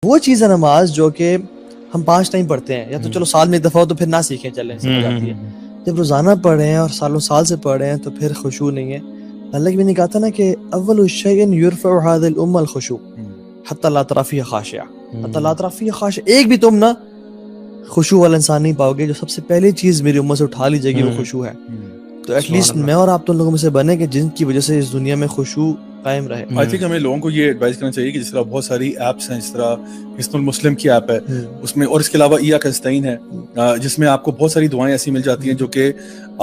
وہ چیز ہے نماز جو کہ ہم 5 ٹائم پڑھتے ہیں، یا تو چلو سال میں ایک دفعہ ہو تو پھر نہ سیکھیں، چلیں سمجھ آتی ہے. جب روزانہ پڑھ رہے ہیں اور سالوں سال سے پڑھ رہے ہیں تو پھر خشوع نہیں ہے. اللہ بھی نے کہا تھا نا کہ اول الشیء یرفع هذه الامه الخشوع حتى لا ترى فيها خاشعہ، حتى لا ترى فيها خاشعہ. ایک بھی تم نا خشوع والا انسان نہیں پاؤ گے. جو سب سے پہلی چیز میری امت سے اٹھا لی جائے گی وہ خشوع ہے. تو ایٹ لیسٹ میں اور آپ تو لوگوں میں سے بنے کہ جن کی وجہ سے اس دنیا میں خشوع قائم رہے. آئی تھنک ہمیں لوگوں کو یہ ایڈوائز کرنا چاہیے کہ جس طرح بہت ساری ایپس ہیں، جس طرح حصن المسلم کی ایپ ہے اس میں، اور اس کے علاوہ ایاک نستعین ہے جس میں آپ کو بہت ساری دعائیں ایسی مل جاتی ہیں جو کہ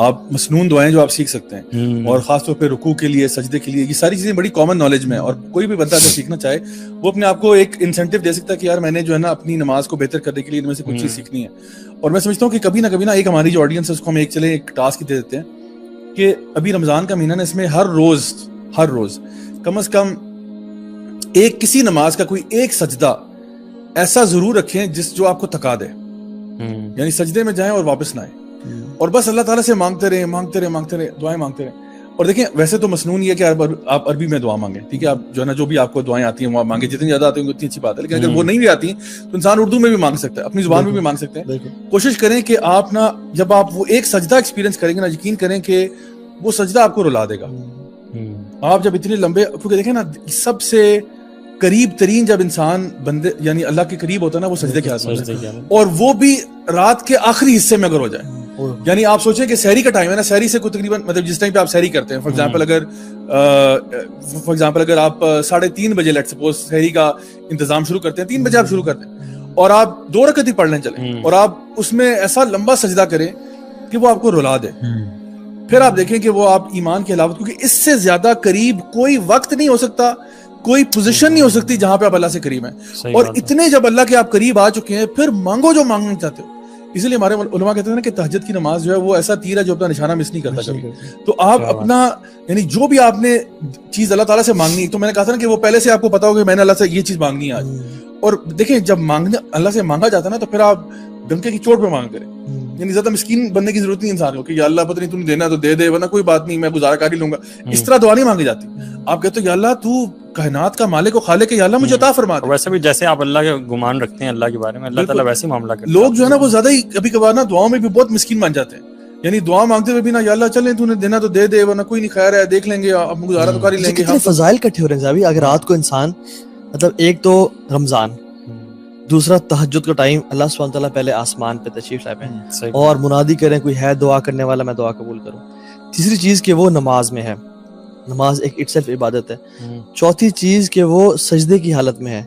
آپ مسنون دعائیں جو آپ سیکھ سکتے ہیں، اور خاص طور پہ رکوع کے لیے، سجدے کے لیے. یہ ساری چیزیں بڑی کامن نالج میں، اور کوئی بھی بندہ اگر سیکھنا چاہے وہ اپنے آپ کو ایک انسینٹیو دے سکتا ہے کہ یار میں نے جو ہے نا اپنی نماز کو بہتر کرنے کے لیے ان میں سے کچھ چیز سیکھنی ہے. اور میں سمجھتا ہوں کہ کبھی نہ کبھی نا ایک ہماری جو آڈینس ہے اس کو ہم ایک ٹاسک دے دیتے ہیں کہ ابھی رمضان کا مہینہ نا، اس میں ہر روز کم از کم ایک کسی نماز کا کوئی ایک سجدہ ایسا ضرور رکھیں جو آپ کو تھکا دے. یعنی سجدے میں جائیں اور واپس نہ آئیں، اور بس اللہ تعالیٰ سے مانگتے رہیں دعائیں مانگتے رہیں. اور دیکھیں ویسے تو مسنون یہ ہے کہ آپ عربی میں دعا مانگیں، ٹھیک ہے، آپ جو ہے نا جو بھی آپ کو دعائیں آتی ہیں وہ مانگیں، جتنی زیادہ آتی ہیں اتنی اچھی بات ہے. لیکن اگر وہ نہیں بھی آتی تو انسان اردو میں بھی مانگ سکتا ہے، اپنی زبان میں بھی مانگ سکتے ہیں. کوشش کریں کہ آپ نا جب آپ وہ ایک سجدہ ایکسپیرینس کریں گے نا، یقین کریں کہ وہ سجدہ آپ کو رلا دے گا. آپ جب اتنے لمبے، کیونکہ دیکھیں نا سب سے قریب ترین جب انسان بندے یعنی اللہ کے قریب ہوتا ہے نا وہ سجدے کے ہاتھ میں، اور وہ بھی رات کے آخری حصے میں اگر ہو جائے. یعنی آپ سوچیں کہ سحری کا ٹائم ہے نا، سحری سے کوئی تقریباً مطلب جس ٹائم پہ آپ سحری کرتے ہیں، فار ایگزامپل اگر آپ 3:30 بجے لیٹ سپوز سحری کا انتظام شروع کرتے ہیں، 3 بجے آپ شروع کرتے ہیں، اور آپ 2 رکعت ہی پڑھ لیں چلیں، اور آپ اس میں ایسا لمبا سجدہ کریں کہ وہ آپ کو رلا دے. پھر آپ دیکھیں کہ وہ آپ ایمان کی علاوت، کیونکہ اس سے زیادہ قریب کوئی وقت نہیں ہو سکتا، کوئی پوزیشن نہیں ہو سکتی جہاں پہ آپ اللہ سے قریب ہیں. اور اتنے جب اللہ کے آپ قریب آ چکے ہیں پھر مانگو جو مانگنا چاہتے ہو. اسی لیے ہمارے علماء کہتے ہیں نا کہ تہجد کی نماز جو ہے وہ ایسا تیر ہے جو اپنا نشانہ مس نہیں کرتا کبھی. تو آپ اپنا یعنی جو بھی آپ نے چیز اللہ تعالیٰ سے مانگنی، تو میں نے کہا تھا نا کہ وہ پہلے سے آپ کو پتا ہوگا کہ میں نے اللہ سے یہ چیز مانگنی ہے آج. اور دیکھیں جب اللہ سے مانگا جاتا ہے نا تو پھر آپ ڈنکے کی چوٹ پہ مانگ کریں. یعنی زیادہ مسکین بننے کی ضرورت نہیں انسان کو کہ یا اللہ پتہ نہیں تم نے دینا تو دے دے، ورنہ کوئی بات نہیں میں گزارا کر ہی لوں گا. اس طرح دعا نہیں مانگی جاتی. آپ کہتے ہو یا اللہ تو کائنات کا مالک و خالق ہے، یا اللہ مجھے عطا فرما دے. ویسے بھی جیسے آپ اللہ کے گمان رکھتے ہیں اللہ کے بارے میں، اللہ تعالیٰ ویسے معاملہ کرتا ہے. لوگ جو ہے نا وہ زیادہ ہی کبھی کبھار نا دعاؤں میں بھی بہت مسکین بن جاتے ہیں. یعنی دعا مانگتے ہوئے بھی نا یا اللہ چلیں تو نے دینا تو دے دے، ورنہ کوئی نہیں، خیر ہے دیکھ لیں گے، اب گزارا تو کر ہی لیں گے. کتنے فضائل اکٹھے ہو رہے ہیں صاحب. اگر رات کو انسان مطلب ایک تو رمضان، دوسرا تہجد کا ٹائم، اللہ سبحانہ تعالیٰ پہلے آسمان پہ تشریف لائے ہیں اور منادی کریں کوئی ہے دعا کرنے والا میں دعا قبول کروں. تیسری چیز کہ وہ نماز میں ہے، نماز ایک اٹسیلف عبادت ہے. چوتھی چیز کہ وہ سجدے کی حالت میں ہے،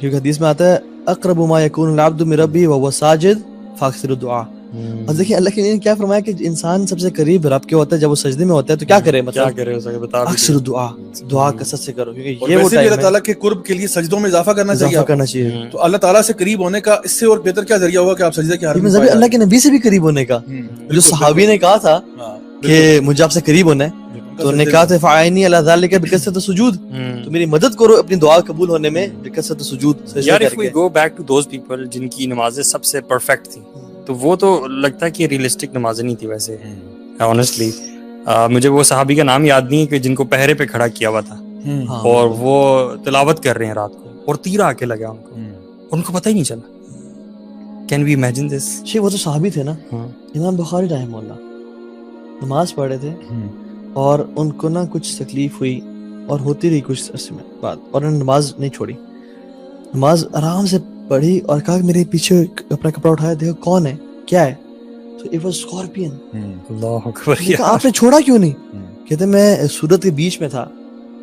کیونکہ حدیث میں آتا ہے اقرب ما یکون العبد من ربہ وهو ساجد فاکثر الدعاء. اور دیکھیں اللہ نے کیا فرمایا کہ انسان سب سے قریب رب کے ہوتا ہے جب وہ سجدے میں ہوتا ہے تو کیا کرے، مطلب اکثر الدعاء، دعا کثرت سے کرو، کیونکہ یہ وہ ٹائم ہے اللہ تعالیٰ کے قرب کے لیے سجدوں میں اضافہ کرنا چاہیے. تو اللہ تعالیٰ سے قریب ہونے کا اس سے اور بہتر کیا ذریعہ ہوگا کہ آپ سجدے کی حالت میں اللہ کے نبی سے بھی قریب ہونے کا. جو صحابی نے کہا تھا کہ مجھے آپ سے قریب ہونا ہے تو نے کہا تھا فاعینی علی ذلک بکثرۃ السجود، تو میری مدد کرو اپنی دعا قبول ہونے میں بکثرت السجود. یار if we go back to those people جن کی نمازیں سب سے پرفیکٹ تھیں، تو وہ تو لگتا ہے کہ ریئلسٹک نمازیں نہیں تھی ویسے آنیسٹلی. مجھے وہ صحابی کا نام یاد نہیں ہے کہ جن کو پہرے پہ کھڑا کیا ہوا تھا اور وہ تلاوت کر رہے ہیں رات کو اور تیر آ کے لگا ان کو پتہ ہی نہیں چلا. Can we imagine this? وہ تو صحابی تھے نا، امام بخاری رحمہ اللہ نماز پڑھ رہے تھے اور ان کو نا کچھ تکلیف ہوئی اور ہوتی رہی کچھ عرصے میں بعد، اور انہوں نے نماز نہیں چھوڑی، نماز آرام سے پڑھی اور کہا کہ میرے پیچھے اپنا کپڑا اٹھایا، دیکھو کون ہے کیا ہے، تو اٹ واز اسکارپین. اللہ اکبر. آپ نے چھوڑا کیوں نہیں؟ کہتے میں سورت کے بیچ میں تھا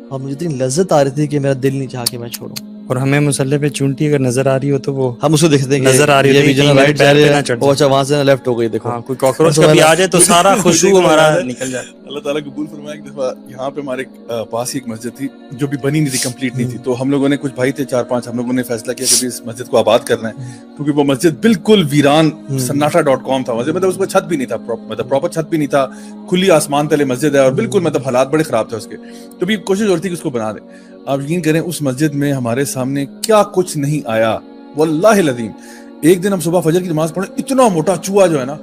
اور مجھے اتنی لذت آ رہی تھی کہ میرا دل نہیں چاہا کہ میں چھوڑوں. اور ہمیں مسلح پہ چونٹی اگر نظر آ رہی ہو تو وہ ہم اس کو دیکھتے ہیں نظر آ رہی ہے رائٹ جا رہے ہیں، اچھا وہاں سے لیفٹ ہو گئی، دیکھو کوئی کاکروچ کبھی آ جائے تو سارا خشوع ہمارا نکل جائے. اللہ تعالیٰ قبول فرمائے. ایک دفعہ یہاں پہ ہمارے پاس ہی ایک مسجد تھی جو بھی بنی نہیں تھی، کمپلیٹ نہیں تھی، تو ہم لوگوں نے کچھ بھائی تھے 4-5، ہم لوگوں نے فیصلہ کیا کہ اس مسجد کو آباد کرنا ہے، کیونکہ وہ مسجد بالکل ویران سناٹا.com تھا. مطلب اس پہ چھت بھی نہیں تھا، مطلب پراپر چھت بھی نہیں تھا، کھلی آسمان تلے مسجد ہے اور بالکل مطلب حالات بڑے خراب تھے اس کے. تو بھی کوشش ہوتی کہ اس کو بنا دیں. آپ یقین کریں اس مسجد میں ہمارے سامنے کیا کچھ نہیں آیا واللہ العظیم. ایک دن ہم صبح فجر کی نماز پڑھیں، اتنا موٹا چوہا جو ہے نا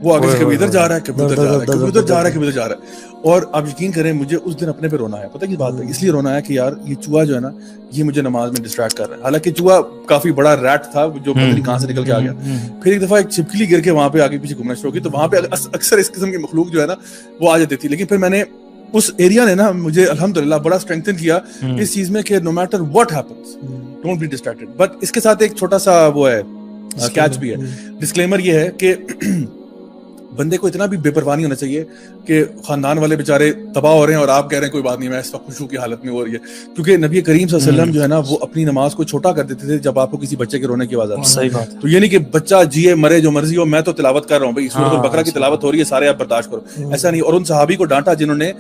وہ آگے سے کبھی ادھر جا رہا ہے, کبھی ادھر جا رہا ہے, کبھی ادھر جا رہا ہے, کبھی ادھر جا رہا ہے. اور آپ یقین کریں مجھے اس دن اپنے پہ رونا ہے. پتہ کی بات ہے, اس لیے رونا ہے کہ یار یہ چوہا جو ہے نا یہ مجھے نماز میں ڈسٹریکٹ کر رہا ہے. حالانکہ چوہا کافی بڑا ریٹ تھا جو پتہ نہیں کہاں سے نکل کے آ گیا. پھر ایک دفعہ ایک چھپکلی گر کے وہاں پہ آگے پیچھے گھومنا شروع کی, تو وہاں پہ اکثر اس قسم کی مخلوق جو ہے نا وہ آ جاتی تھی. لیکن پھر میں نے اس ایریا نے نا مجھے الحمدللہ بڑا اسٹرینتھن کیا اس چیز میں کہ no matter what happens don't be distracted. But اس کے ساتھ ایک چھوٹا سا وہ ہے کیچ بھی ہے, ڈسکلیمر یہ ہے کہ بندے کو اتنا بھی بے پرواہ نہیں ہونا چاہیے کہ خاندان والے بیچارے تباہ ہو رہے ہیں اور آپ کہہ رہے ہیں کوئی بات نہیں میں اس وقت خوشو کی حالت میں ہو رہی ہے. کیونکہ نبی کریم صلی اللہ علیہ وسلم جو ہے نا وہ اپنی نماز کو چھوٹا کر دیتے تھے جب آپ کو کسی بچے کے رونے کی آواز آتی. صحیح بات. تو یہ نہیں کہ بچہ جیے مرے جو مرضی ہو, میں تو تلاوت کر رہا ہوں بھائی سورۃ البقرہ کی تلاوت ہو رہی ہے سارے آپ برداشت کرو, ایسا نہیں. اور ان صحابی کو ڈانٹا جنہوں نے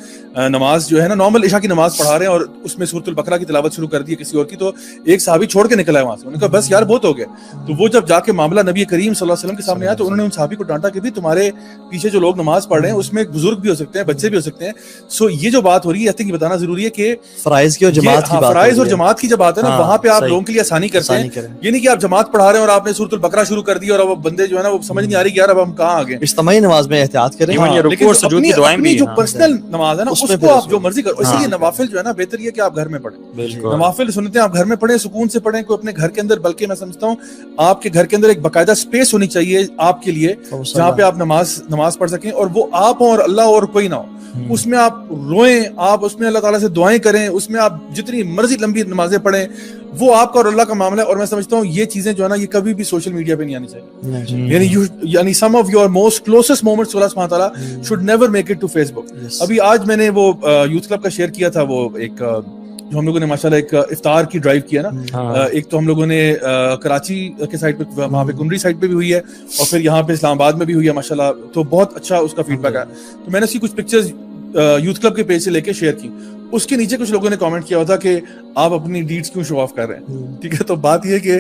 نماز جو ہے نا نارمل عشاء کی نماز پڑھا رہے ہیں اور اس میں سورۃ البقرہ کی تلاوت شروع کر دی ہے کسی اور کی, تو ایک صحابی چھوڑ کے نکلا ہے وہاں سے. انہوں نے کہا بس یار بہت ہو گیا. تو وہ جب جا کے معاملہ نبی کریم صلی اللہ علیہ وسلم کے سامنے آیا تو انہوں نے ان صحابی کو ڈانٹا کہ بھی تمہارے پیچھے جو لوگ نماز پڑھ رہے ہیں اس میں بزرگ بھی ہو سکتے ہیں, بچے بھی ہو سکتے ہیں. سو یہ جو بات ہو رہی ہے آئی تھنک یہ بتانا ضروری ہے کہ فرائض کی اور جماعت کی بات, فرائض اور جماعت کی جب بات ہے نا وہاں پہ آپ لوگوں کے لیے آسانی کرتے ہیں. یہ نہیں کہ آپ جماعت پڑھا رہے ہیں اور آپ نے سورۃ البقرہ شروع کر دی اور اب بندے جو ہے نا وہ سمجھ نہیں آ رہی کہ یار اب ہم کہاں آ گئے. اجتماعی نماز میں احتیاط کریں, لیکن اپنی جو پرسنل نماز ہے نا اس کو آپ جو مرضی کرو. اس لیے نوافل جو ہے نا بہتر یہ کہ آپ گھر میں پڑھیں. نوافل سنتیں آپ گھر میں پڑھیں, سکون سے پڑھیں, کوئی اپنے گھر کے اندر, بلکہ میں سمجھتا ہوں آپ کے گھر کے اندر ایک باقاعدہ اسپیس ہونی چاہیے آپ کے لیے جہاں پہ آپ نماز پڑھ سکیں, اور وہ آپ ہوں اور اللہ اور کوئی نہ ہو. اس میں آپ روئیں, آپ اس میں اللہ تعالیٰ سے دعائیں کریں, اس میں آپ جتنی مرضی لمبی نمازیں پڑھیں, وہ آپ کا اور اللہ کا معاملہ ہے. اور میں سمجھتا ہوں یہ چیزیں جو ہے نا یہ کبھی بھی سوشل میڈیا پہ نہیں آنی چاہیے. یعنی some of your most closest moments اللہ سبحانہ تعالیٰ should never make it to Facebook. ابھی آج میں نے وہ یوتھ کلب کا شیئر کیا تھا, وہ ایک جو ہم لوگوں نے ماشاءاللہ ایک افطار کی ڈرائیو کیا نا, ایک تو ہم لوگوں نے کراچی کے سائڈ پہ وہاں پہ کنڈری سائڈ پہ بھی ہوئی ہے اور پھر یہاں پہ اسلام آباد میں بھی ہوئی ہے ماشاءاللہ. تو بہت اچھا اس کا فیڈ بیک آیا. تو میں نے اس کی کچھ پکچرز یوتھ کلب کے پیج سے لے کے شیئر کی. اس کے نیچے کچھ لوگوں نے کامنٹ کیا ہوا تھا کہ آپ اپنی ڈیڈز کیوں شو آف کر رہے ہیں. ٹھیک ہے, تو بات یہ ہے کہ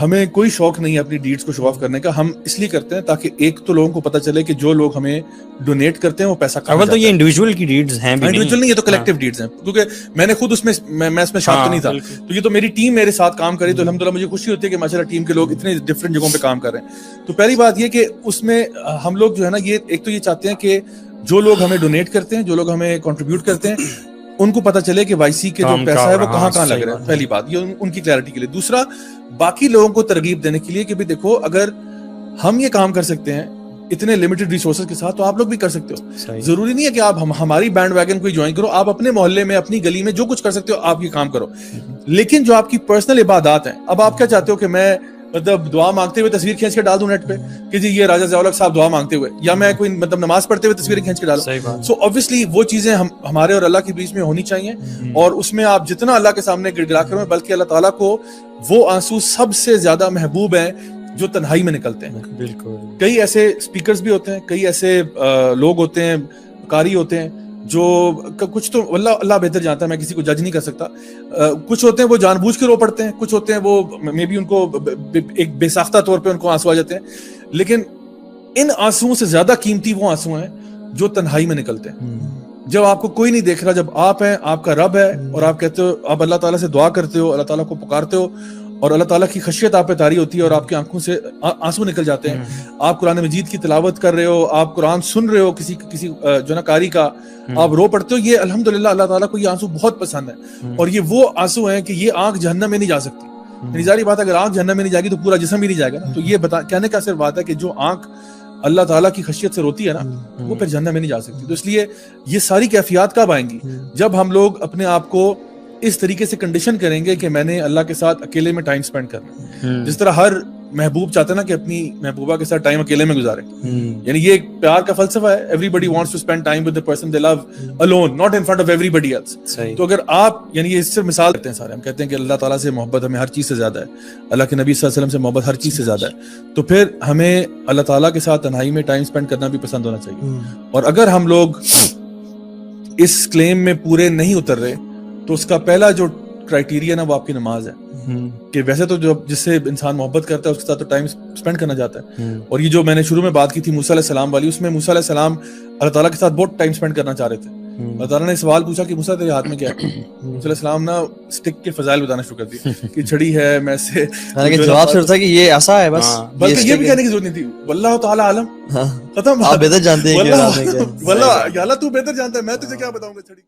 ہمیں کوئی شوق نہیں ہے اپنی ڈیڈز کو شو آف کرنے کا. ہم اس لیے کرتے ہیں تاکہ ایک تو لوگوں کو پتہ چلے کہ جو لوگ ہمیں ڈونیٹ کرتے ہیں وہ پیسہ کہاں جاتا ہے. تو یہ انڈیویجول کی ڈیڈز ہیں, انڈیویجول نہیں, یہ تو کلیکٹیو ڈیڈز ہیں. کیونکہ میں نے خود اس میں اس میں شامل نہیں تھا, تو یہ تو میری ٹیم میرے ساتھ کام کری, تو الحمدللہ مجھے خوشی ہوتی ہے کہ ماشاءاللہ ٹیم کے لوگ اتنے ڈفرینٹ جگہوں پہ کام کر رہے ہیں. تو پہلی بات یہ کہ اس میں ہم لوگ جو ہے نا یہ ایک تو یہ چاہتے ہیں کہ جو لوگ ہمیں ڈونیٹ کرتے ہیں, جو لوگ ہمیں کنٹریبیوٹ کرتے ہیں, ان کو پتہ چلے کہ وائی سی کے جو پیسہ ہے وہ کہاں کہاں لگ رہا ہے. پہلی بات یہ ان کی کلیئرٹی کے لیے. دوسرا باقی لوگوں کو ترغیب دینے کے لیے کہ بھی دیکھو اگر ہم یہ کام کر سکتے ہیں اتنے لمیٹڈ ریسورسز کے ساتھ تو آپ لوگ بھی کر سکتے ہو. ضروری نہیں ہے کہ آپ ہماری بینڈ ویگن کو جوائن کرو, آپ اپنے محلے میں اپنی گلی میں جو کچھ کر سکتے ہو آپ یہ کام کرو. لیکن جو آپ کی پرسنل عبادات ہیں, اب آپ کیا چاہتے ہو کہ میں مطلب دعا مانگتے ہوئے تصویر کھینچ کے ڈال دوں نیٹ پہ کہ جی یہ راجہ ضیاء الحق صاحب دعا مانگتے ہوئے, یا میں کوئی مطلب نماز پڑھتے ہوئے تصویر کھینچ کے ڈالوں. سو obviously وہ چیزیں ہمارے اور اللہ کے بیچ میں ہونی چاہیے, اور اس میں آپ جتنا اللہ کے سامنے گڑ گڑا کریں, بلکہ اللہ تعالیٰ کو وہ آنسو سب سے زیادہ محبوب ہیں جو تنہائی میں نکلتے ہیں. بالکل. کئی ایسے اسپیکرز بھی ہوتے ہیں, کئی ایسے لوگ ہوتے ہیں, قاری ہوتے ہیں جو کچھ تو اللہ بہتر جانتا ہے, میں کسی کو جج نہیں کر سکتا. کچھ ہوتے ہیں وہ جان بوجھ کے رو پڑتے ہیں, کچھ ہوتے ہیں وہ مے بی ان کو ایک بے ساختہ طور پہ ان کو آنسو آ جاتے ہیں. لیکن ان آنسوؤں سے زیادہ قیمتی وہ آنسو ہیں جو تنہائی میں نکلتے ہیں, جب آپ کو کوئی نہیں دیکھ رہا, جب آپ ہیں, آپ کا رب ہے, اور آپ کہتے ہو, آپ اللہ تعالیٰ سے دعا کرتے ہو, اللہ تعالیہے کو پکارتے ہو, اور اللہ تعالیٰ کی خشیت آپ پہ طاری ہوتی ہے اور آپ کی آنکھوں سے آنسو نکل جاتے ہیں. آپ قرآن مجید کی تلاوت کر رہے ہو, آپ قرآن سن رہے ہو کسی جو نا قاری کا, آپ رو پڑتے ہو. یہ الحمدللہ اللہ تعالیٰ کو یہ آنسو بہت پسند ہے, اور یہ وہ آنسو ہیں کہ یہ آنکھ جہنم میں نہیں جا سکتی. یعنی ظاہری بات ہے اگر آنکھ جہنم میں نہیں جائے گی تو پورا جسم بھی نہیں جائے گا نا. تو یہ کہنے کا صرف بات ہے کہ جو آنکھ اللہ تعالیٰ کی خشیت سے روتی ہے نا وہ پھر جہنم میں نہیں جا سکتی. تو اس لیے یہ ساری کیفیات کب آئیں گی؟ جب ہم لوگ اپنے آپ کو اس طریقے سے کنڈیشن کریں گے کہ میں نے اللہ کے ساتھ اکیلے میں ٹائم سپینڈ کرنا. جس طرح ہر محبوب چاہتا ہے نا کہ اپنی محبوبہ کے ساتھ ٹائم اکیلے میں گزارے, یعنی یہ ایک پیار کا فلسفہ ہے. Everybody wants to spend time with the person they love alone, not in front of everybody else. تو اگر آپ یعنی یہ اس سے مثال دیتے ہیں سارے, ہم کہتے ہیں کہ اللہ تعالیٰ سے محبت ہمیں ہر چیز سے زیادہ ہے, اللہ کے نبی صلی اللہ علیہ وسلم سے محبت ہر چیز سے زیادہ ہے, تو پھر ہمیں اللہ تعالیٰ کے ساتھ تنہائی میں ٹائم اسپینڈ کرنا بھی پسند ہونا چاہیے. اور اگر ہم لوگ اس کلیم میں پورے نہیں اتر رہے تو اس کا پہلا جو کرائٹیریا نا وہ آپ کی نماز ہے, کہ ویسے تو جو جس سے انسان محبت کرتا ہے اس کے ساتھ تو ٹائم سپینڈ کرنا چاہتا ہے. اور یہ جو میں نے شروع میں بات کی تھی موسیٰ علیہ السلام والی, اس میں موسیٰ علیہ السلام اللہ تعالیٰ کے ساتھ بہت ٹائم سپینڈ کرنا چاہ رہے تھے, اللہ تعالیٰ نے سوال پوچھا کہ موسیٰ تیرے ہاتھ میں کیا ہے؟ موسیٰ علیہ السلام نا اسٹک کے فضائل بتانا شروع کر دیے کہ چھڑی ہے میں سے جواب صرف تھا کہ یہ ایسا ہے بس, بلکہ یہ بھی کہنے کی ضرورت نہیں تھی واللہ تعالیٰ عالم ختم. آپ بہتر جانتے ہیں کہ واللہ یا اللہ تو بہتر جانتا ہے, میں تجھے کیا بتاؤں گا چھڑی.